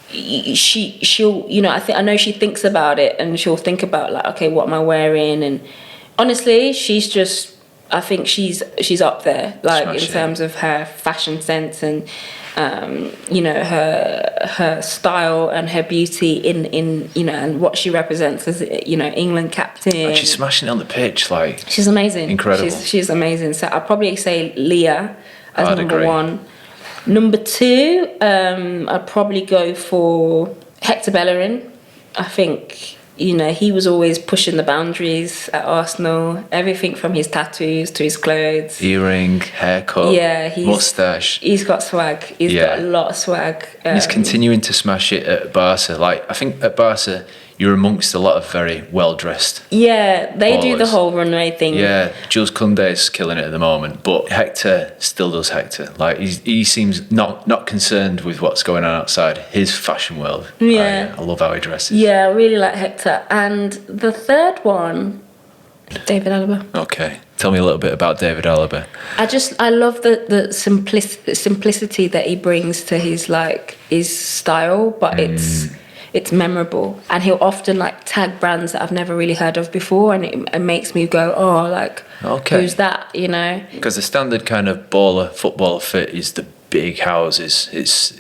she'll, you know, I know she thinks about it, and she'll think about like, okay, what am I wearing? And honestly, I think she's up there, like in terms of her fashion sense and you know, her style and her beauty in you know, and what she represents as, you know, England captain. And she's smashing it on the pitch, like she's amazing. Incredible. She's amazing. So I'd probably say Leah as I'd number agree. 1. Number 2, I'd probably go for Hector Bellerin. I think, you know, he was always pushing the boundaries at Arsenal. Everything from his tattoos to his clothes. earring, haircut, mustache. He's got swag. He's got a lot of swag. He's continuing to smash it at Barca. Like, I think at Barca, you're amongst a lot of very well-dressed. Yeah, they do the ballers. whole runway thing. Yeah, Jules Koundé's killing it at the moment, but Hector still does Hector. Like, he seems not concerned with what's going on outside his fashion world. Yeah. I love how he dresses. Yeah, I really like Hector. And the third one, David Alaba. Okay, tell me a little bit about David Alaba. I love the simplicity that he brings to his style, but it's memorable. And he'll often like tag brands that I've never really heard of before, and it makes me go, oh, like, who's that, you know? Because the standard kind of footballer fit is the big houses. It's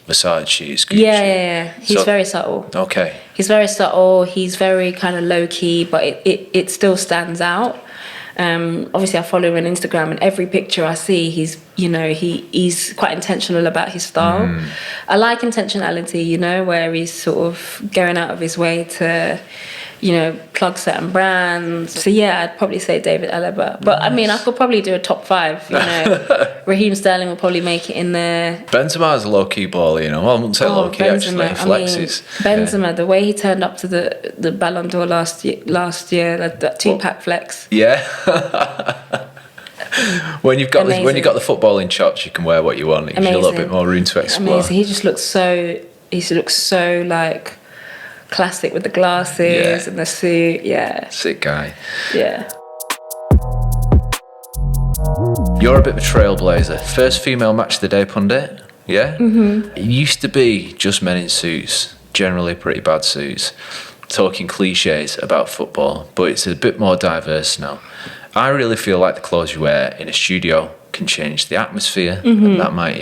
Versace, it's Gucci. Yeah. He's very subtle. Okay. He's very subtle. He's very kind of low key, but it still stands out. Obviously, I follow him on Instagram, and every picture I see, he's quite intentional about his style. I like intentionality, you know, where he's sort of going out of his way to, you know, plug certain brands. So yeah, I'd probably say David Alaba. But nice. I mean, I could probably do a top 5, you know. Raheem Sterling will probably make it in there. Benzema's a low-key baller, you know. Well, I wouldn't say low-key, actually. He flexes. Benzema, the way he turned up to the Ballon d'Or last year, that two-pack flex. Yeah. When you've got the footballing chops, you can wear what you want. It gives you a little bit more room to explore. Amazing. He looks so like classic with the glasses and the suit. Yeah. Sick guy. Yeah. You're a bit of a trailblazer. First female match of the day pundit. Yeah? Mm-hmm. It used to be just men in suits, generally pretty bad suits, talking cliches about football, but it's a bit more diverse now. I really feel like the clothes you wear in a studio can change the atmosphere, and that might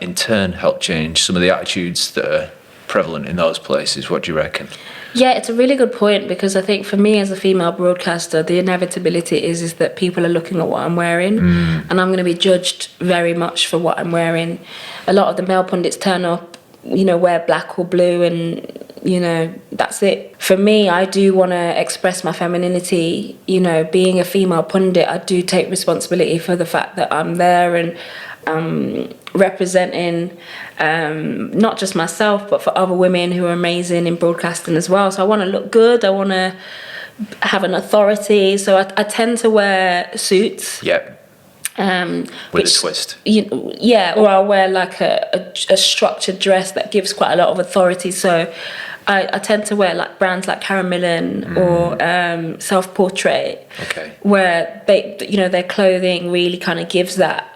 in turn help change some of the attitudes that are prevalent in those places. What do you reckon? Yeah, it's a really good point, because I think for me as a female broadcaster, the inevitability is that people are looking at what I'm wearing, and I'm going to be judged very much for what I'm wearing. A lot of the male pundits turn up, you know, wear black or blue, and you know, that's it. For me, I do want to express my femininity. You know, being a female pundit, I do take responsibility for the fact that I'm there and representing not just myself, but for other women who are amazing in broadcasting as well. So I want to look good. I want to have an authority. So I tend to wear suits. Yep. With a twist. Or I'll wear like a structured dress that gives quite a lot of authority. So I tend to wear like brands like Karen Millen or Self Portrait, where their clothing really kind of gives that,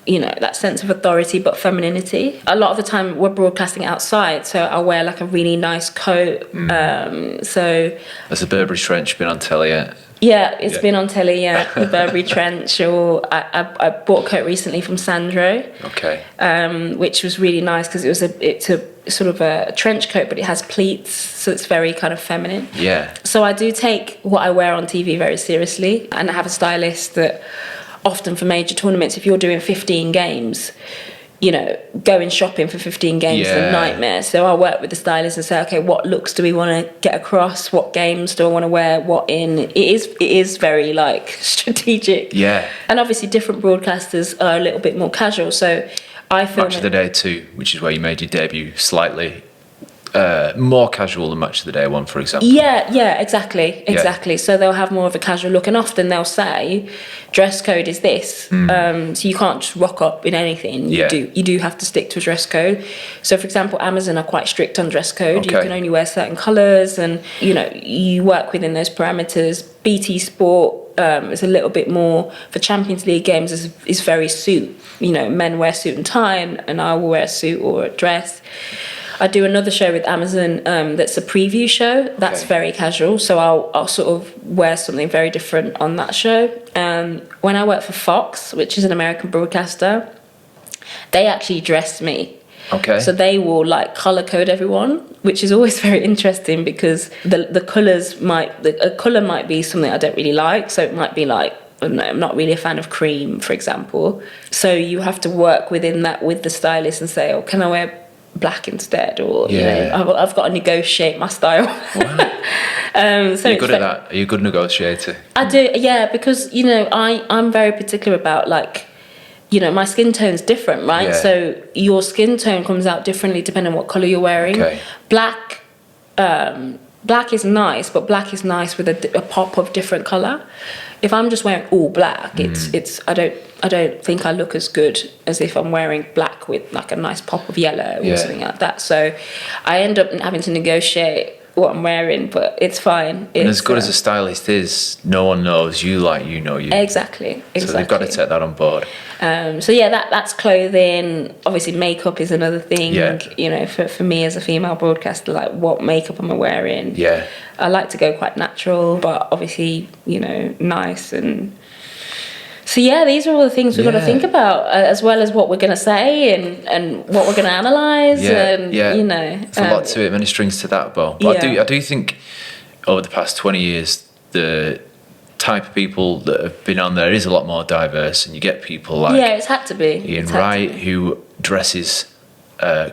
you know, that sense of authority but femininity. A lot of the time we're broadcasting outside, so I wear like a really nice coat. So has the Burberry trench been on telly yet? Yeah, it's been on telly, the Burberry trench. Or I bought a coat recently from Sandro, which was really nice because it's a sort of a trench coat, but it has pleats, so it's very kind of feminine. Yeah. So I do take what I wear on TV very seriously, and I have a stylist that often for major tournaments, if you're doing 15 games, you know, going shopping for 15 games is a nightmare. So I work with the stylist and say, okay, what looks do we want to get across? What games do I want to wear? What in? It is very like strategic. Yeah. And obviously different broadcasters are a little bit more casual. So I feel Match of the Day 2, which is where you made your debut, slightly more casual than Match of the Day 1, for example. Yeah, exactly. So they'll have more of a casual look, and often they'll say, dress code is this. So you can't just rock up in anything. You do have to stick to a dress code. So for example, Amazon are quite strict on dress code. You can only wear certain colours, and you know, you work within those parameters. BT Sport is a little bit more, for Champions League games, is very suit. You know, men wear suit and tie, and I will wear a suit or a dress. I do another show with Amazon that's a preview show. That's very casual, so I'll sort of wear something very different on that show. When I work for Fox, which is an American broadcaster, they actually dress me. So they will like color code everyone, which is always very interesting because the colors a color might be something I don't really like. So it might be like, I don't know, I'm not really a fan of cream, for example. So you have to work within that with the stylist and say, oh, can I wear black instead? Or you know, I've got to negotiate my style. So you're good at that. Are you a good negotiator? I do, because you know, I'm very particular about, like, you know, my skin tone's different, right? So your skin tone comes out differently depending on what colour you're wearing. Black is nice, but black is nice with a pop of different colour. If I'm just wearing all black, it's I don't think I look as good as if I'm wearing black with like a nice pop of yellow or something like that. So I end up having to negotiate what I'm wearing, but it's fine. And as good as a stylist is, no one knows you like you know you. Exactly. So they've got to take that on board. So yeah, that's clothing. Obviously, makeup is another thing. Yeah. You know, for me as a female broadcaster, like what makeup am I wearing? Yeah. I like to go quite natural, but obviously, you know, nice. And so yeah, these are all the things we've got to think about, as well as what we're going to say and what we're going to analyse. And you know, there's a lot to it, many strings to that bow. But I do think over the past 20 years, the type of people that have been on there is a lot more diverse, and you get people like it's had to be Ian Wright, who dresses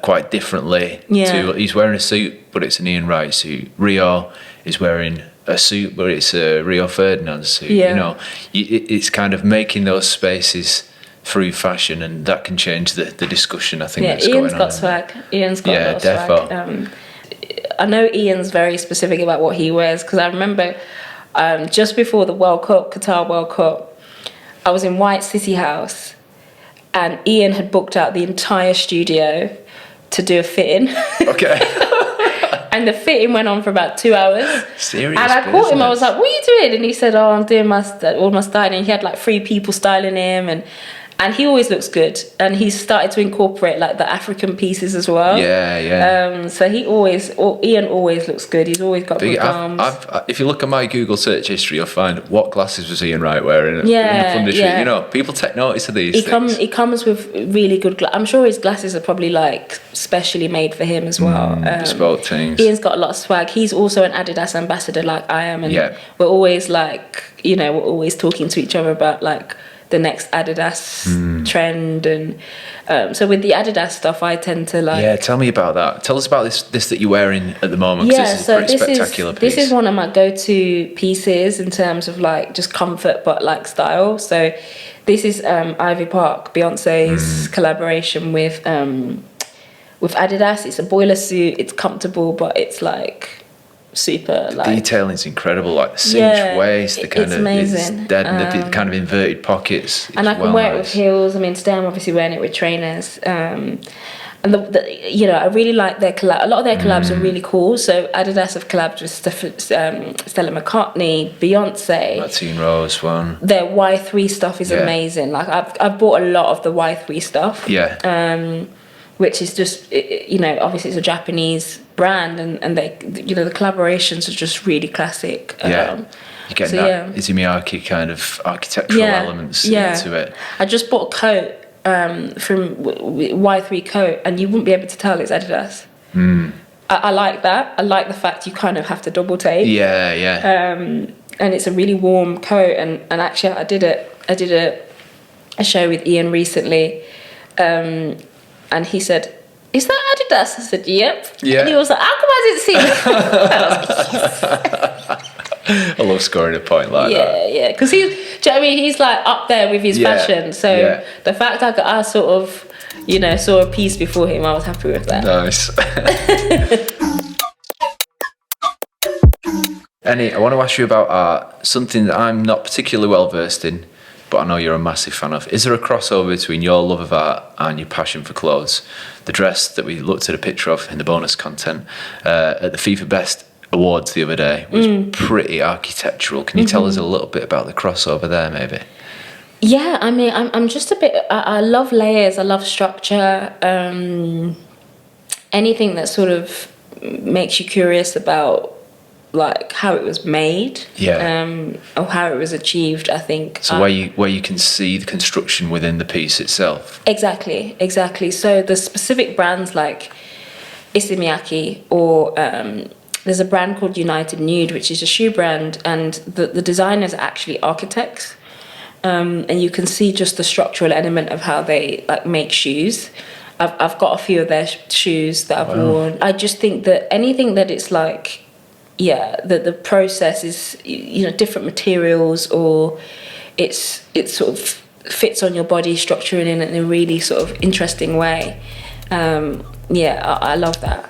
quite differently. He's wearing a suit, but it's an Ian Wright suit. Rio is wearing a suit, but it's a Rio Ferdinand suit. You know, it's kind of making those spaces through fashion, and that can change the discussion, I think. That's Ian's going got on. swag. Ian's got a lot of defo. swag. I know Ian's very specific about what he wears, because I remember just before the World Cup, Qatar World Cup, I was in White City House, and Ian had booked out the entire studio to do a fitting. Okay. And the fitting went on for about 2 hours. Serious And I caught him, I was business. like, what are you doing? And he said, oh, I'm doing all my styling. And he had like 3 people styling him, and he always looks good. And he's started to incorporate like the African pieces as well. So Ian always looks good. He's always got good arms. If you look at my Google search history, you'll find what glasses was Ian Wright wearing in the punditry. You know, people take notice of these things. He comes with really good I'm sure his glasses are probably like specially made for him as well. Bespoke things. Ian's got a lot of swag. He's also an Adidas ambassador like I am, and we're always like, you know, we're always talking to each other about like the next Adidas trend. And so with the Adidas stuff, I tend to like... tell me about that. Tell us about this that you're wearing at the moment, because this is a pretty spectacular piece. This is one of my go-to pieces in terms of like just comfort but like style. So this is Ivy Park, Beyonce's collaboration with Adidas. It's a boiler suit, it's comfortable, but it's like super like detailing's incredible, like the cinched waist, the kind it's of amazing. the kind of inverted pockets. And I can wear it with heels. I mean, today I'm obviously wearing it with trainers. And you know, I really like their collab. A lot of their collabs are really cool. So Adidas have collabed with Stella McCartney, Beyonce. Martine Rose one. Their Y3 stuff is amazing. Like I've bought a lot of the Y3 stuff. Which is just, you know, obviously it's a Japanese brand, and they, you know, the collaborations are just really classic. You get that Izumiyaki kind of architectural elements into it. I just bought a coat from Y3 coat, and you wouldn't be able to tell it's Adidas. I like that. I like the fact you kind of have to double take. And it's a really warm coat, and actually I did a show with Ian recently. And he said, is that Adidas? I said, yep. And he was like, how come I didn't see it? I love scoring a point like that. Yeah. Because do you know what I mean? He's like up there with his fashion. So the fact I sort of, you know, saw a piece before him, I was happy with that. Nice. Eni, I want to ask you about art, something that I'm not particularly well versed in, but I know you're a massive fan of. Is there a crossover between your love of art and your passion for clothes? The dress that we looked at a picture of in the bonus content at the FIFA Best Awards the other day was pretty architectural. Can you tell us a little bit about the crossover there, maybe? Yeah, I mean, I'm just a bit... I love layers, I love structure. Anything that sort of makes you curious about like how it was made, or how it was achieved, I think. So where you can see the construction within the piece itself. Exactly. So the specific brands like Izumiyaki, or there's a brand called United Nude, which is a shoe brand, and the designers are actually architects, and you can see just the structural element of how they like make shoes. I've got a few of their shoes that I've worn. I just think that anything that it's like, the process is, you know, different materials, or it sort of fits on your body, structuring in a really sort of interesting way. I love that.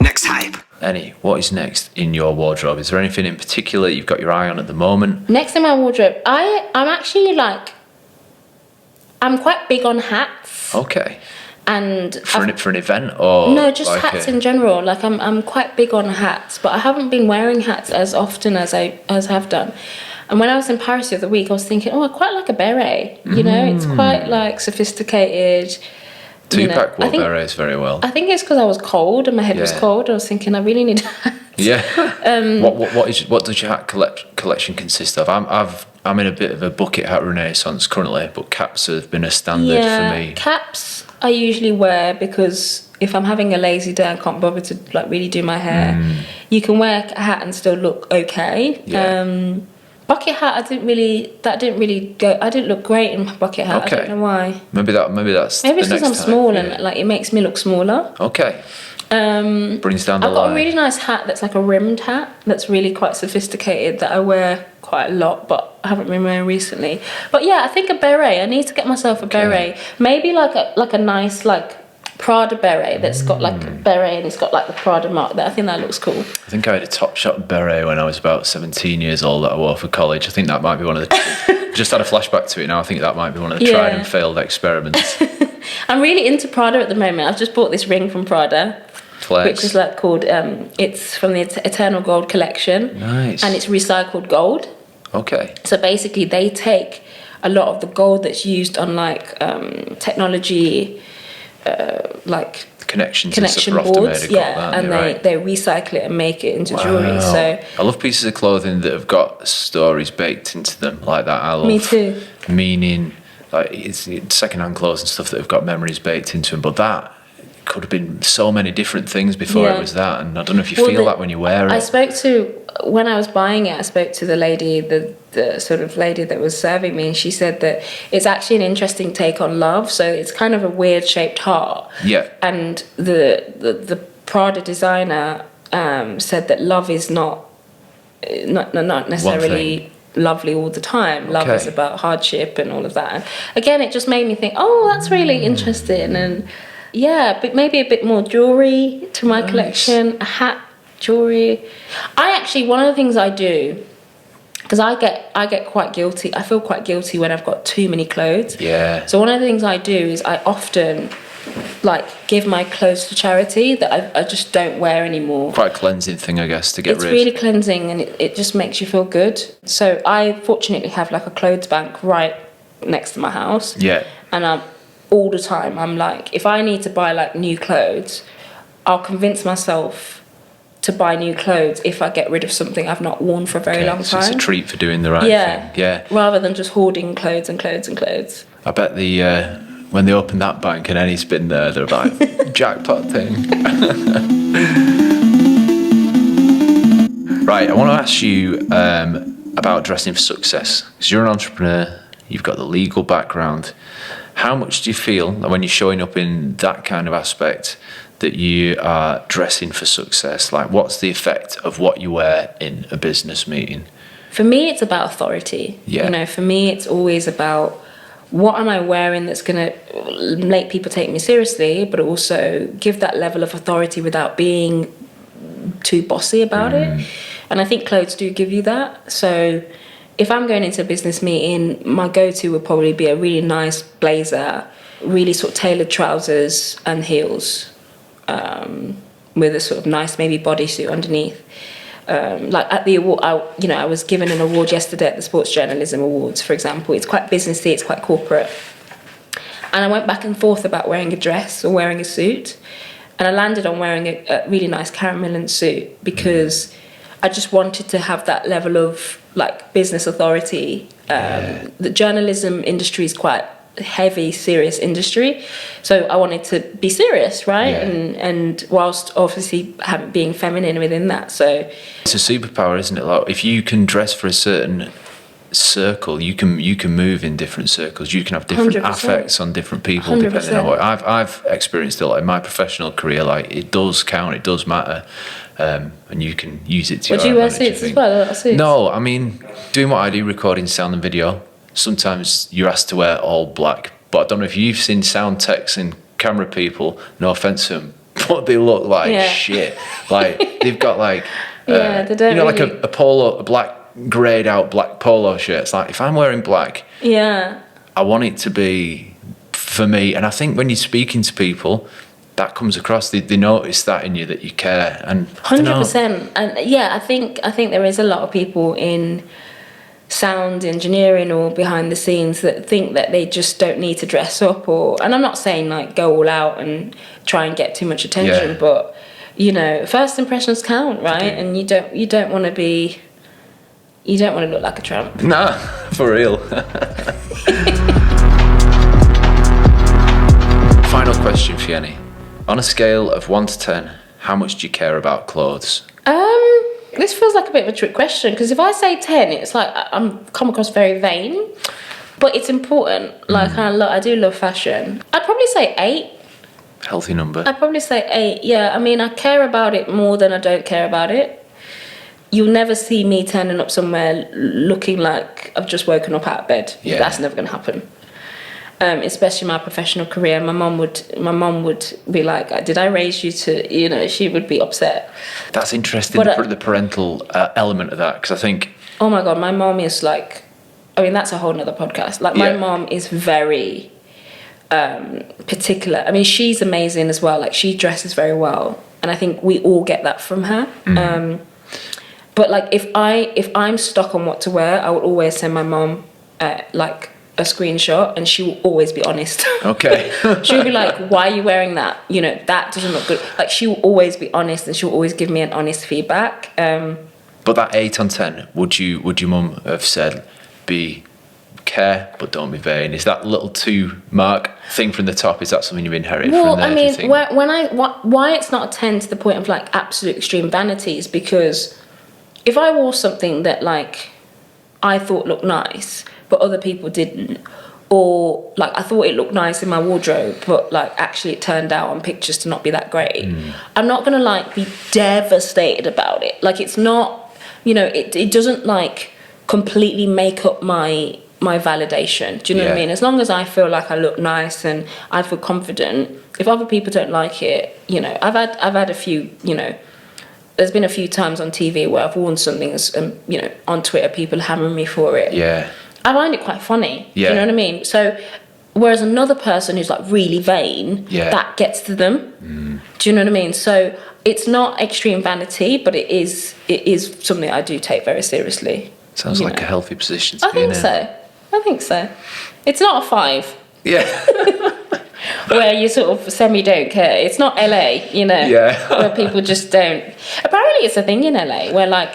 Next hype. Eni, what is next in your wardrobe? Is there anything in particular you've got your eye on at the moment? Next in my wardrobe, I'm actually like, I'm quite big on hats. Okay. And for an event or no, just like hats in general. Like I'm quite big on hats, but I haven't been wearing hats as often as I have done. And when I was in Paris the other week, I was thinking, oh, I quite like a beret. You know, it's quite like sophisticated. Tupac wore berets very well. I think it's because I was cold and my head was cold. I was thinking I really need a hat. Yeah. What does your hat collection consist of? I'm in a bit of a bucket hat renaissance currently, but caps have been a standard for me. Caps I usually wear because if I'm having a lazy day and can't bother to like really do my hair, you can wear a hat and still look okay. Yeah. Bucket hat, I didn't really go. I didn't look great in my bucket hat. Okay. I don't know why. Maybe that's Maybe it's the because I'm next small time, and like it makes me look smaller. Okay. Brings down the I've got line. a really nice hat that's like a rimmed hat that's really quite sophisticated that I wear quite a lot, but I haven't been wearing recently. But yeah, I think a beret. I need to get myself a beret. Maybe like a nice like Prada beret that's got like a beret and it's got like the Prada mark there. I think that looks cool. I think I had a Topshop beret when I was about 17 years old that I wore for college. I think that might be one of the... just had a flashback to it now. I think that might be one of the tried and failed experiments. I'm really into Prada at the moment. I've just bought this ring from Prada. Flex. Which is like called, it's from the Eternal Gold collection. Nice. And it's recycled gold. Okay. So basically they take a lot of the gold that's used on like technology, like connection boards, and they recycle it and make it into jewelry. So I love pieces of clothing that have got stories baked into them like that. I love me too. Meaning, like it's secondhand clothes and stuff that have got memories baked into them. But that could have been so many different things before it was that, and I don't know if you feel that when you wear it. When I was buying it, I spoke to the lady, the sort of lady that was serving me, and she said that it's actually an interesting take on love. So it's kind of a weird shaped heart. Yeah. And the Prada designer said that love is not necessarily lovely all the time. Love is about hardship and all of that. And again, it just made me think, oh, that's really interesting. And yeah, but maybe a bit more jewelry to my collection, a hat, jewelry. One of the things I do, because I get quite guilty. I feel quite guilty when I've got too many clothes. Yeah. So one of the things I do is I often like give my clothes to charity that I just don't wear anymore. Quite a cleansing thing, I guess, to get rid. It's really cleansing and it just makes you feel good. So I fortunately have like a clothes bank right next to my house. Yeah. And all the time I'm like, if I need to buy like new clothes, I'll convince myself to buy new clothes if I get rid of something I've not worn for a very long time. So it's a treat for doing the right thing. Yeah. Rather than just hoarding clothes and clothes and clothes. I bet when they open that bank and Eni's been there, they're like, jackpot thing. Right, I want to ask you about dressing for success. Because you're an entrepreneur, you've got the legal background. How much do you feel that when you're showing up in that kind of aspect that you are dressing for success? Like, what's the effect of what you wear in a business meeting? For me, it's about authority. Yeah. You know, for me, it's always about what am I wearing that's going to make people take me seriously, but also give that level of authority without being too bossy about it. And I think clothes do give you that. So if I'm going into a business meeting, my go-to would probably be a really nice blazer, really sort of tailored trousers and heels, with a sort of nice maybe bodysuit underneath. Like at the award, I was given an award yesterday at the Sports Journalism Awards, for example. It's quite businessy, it's quite corporate. And I went back and forth about wearing a dress or wearing a suit. And I landed on wearing a really nice Caramelin suit because I just wanted to have that level of like business authority. The journalism industry is quite heavy, serious industry, so I wanted to be serious, right? And whilst obviously being feminine within that, so it's a superpower, isn't it? Like, if you can dress for a certain circle, you can move in different circles. You can have different 100%. affects on different people 100%. depending on what I've experienced it. Like in my professional career, like it does count, it does matter. And you can use it to would you wear suits as well? A lot of suits? No, I mean, doing what I do, recording sound and video, sometimes you're asked to wear all black. But I don't know if you've seen sound techs and camera people, no offence to them, but they look like shit. Like, they've got like, they don't like really... a black, greyed out black polo shirt. It's like, if I'm wearing black, I want it to be for me. And I think when you're speaking to people, that comes across. They notice that in you, that you care. And 100%. And yeah, I think there is a lot of people in sound engineering or behind the scenes that think that they just don't need to dress up, and I'm not saying like go all out and try and get too much attention, but you know, first impressions count, right? And you don't want to look like a tramp. Nah, for real. Final question for Eni. On a scale of 1 to 10, how much do you care about clothes? This feels like a bit of a trick question, because if I say 10, it's like I'm come across very vain, but it's important. Like I do love fashion. I'd probably say 8. Healthy number. I'd probably say 8. Yeah, I mean, I care about it more than I don't care about it. You'll never see me turning up somewhere looking like I've just woken up out of bed. Yeah. That's never going to happen. Especially my professional career, my mum would be like, "Did I raise you to?" You know, she would be upset. That's interesting. But, the parental element of that, because I think. Oh my God, my mum is like, I mean, that's a whole nother podcast. Like my mum is very particular. I mean, she's amazing as well. Like she dresses very well, and I think we all get that from her. But like if I'm stuck on what to wear, I will always send my mum like a screenshot, and she will always be honest. Okay. She'll be like, "Why are you wearing that? You know, that doesn't look good." Like she will always be honest, and she'll always give me an honest feedback. But that 8 on 10, would your mum have said, be care but don't be vain? Is that little 2 mark thing from the top? Is that something you inherit Well, from there? I mean, why it's not a 10 to the point of like absolute extreme vanity is because if I wore something that like I thought looked nice, but other people didn't, or like I thought it looked nice in my wardrobe, but like actually it turned out on pictures to not be that great, I'm not gonna like be devastated about it. Like it's not, you know, it doesn't like completely make up my validation. Do you know what I mean? As long as I feel like I look nice and I feel confident, if other people don't like it, you know, I've had a few, you know, there's been a few times on TV where I've worn something, you know, on Twitter, people hammering me for it. Yeah. I find it quite funny. Yeah. Do you know what I mean? So, whereas another person who's like really vain, that gets to them. Do you know what I mean? So it's not extreme vanity, but it is something I do take very seriously. Sounds like a healthy position to I be in. I think so. It's not a 5. Yeah. Where you sort of semi don't care. It's not LA, you know, where people just don't. Apparently it's a thing in LA where like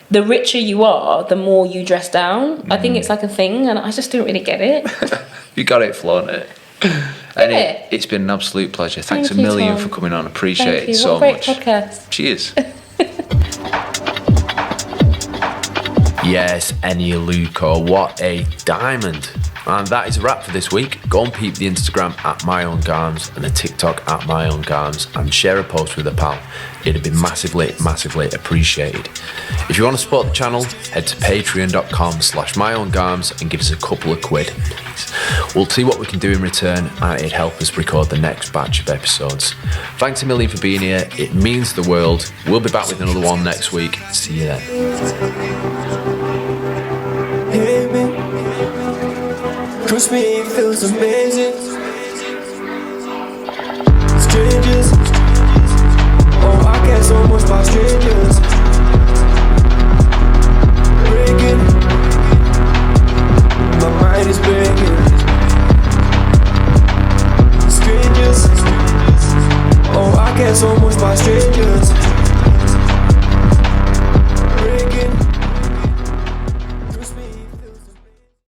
the richer you are, the more you dress down. I think it's like a thing, and I just don't really get it. You got it, flaunt it. And it's been an absolute pleasure. Thanks Thank a you, million Tom. for coming on. Appreciate it so What a much. great podcast. Cheers. Yes, Eni Aluko, what a diamond. And that is a wrap for this week. Go and peep the Instagram at My Own Garms and the TikTok at My Own Garms and share a post with a pal. It'd be massively, massively appreciated. If you want to support the channel, head to patreon.com/myowngarms and give us a couple of quid, please. We'll see what we can do in return, and it'd help us record the next batch of episodes. Thanks a million for being here. It means the world. We'll be back with another one next week. See you then. Hey man, trust me, it feels amazing. Strangers, oh I care so much about strangers. Breaking, my mind is breaking. Strangers, oh I care so much about strangers.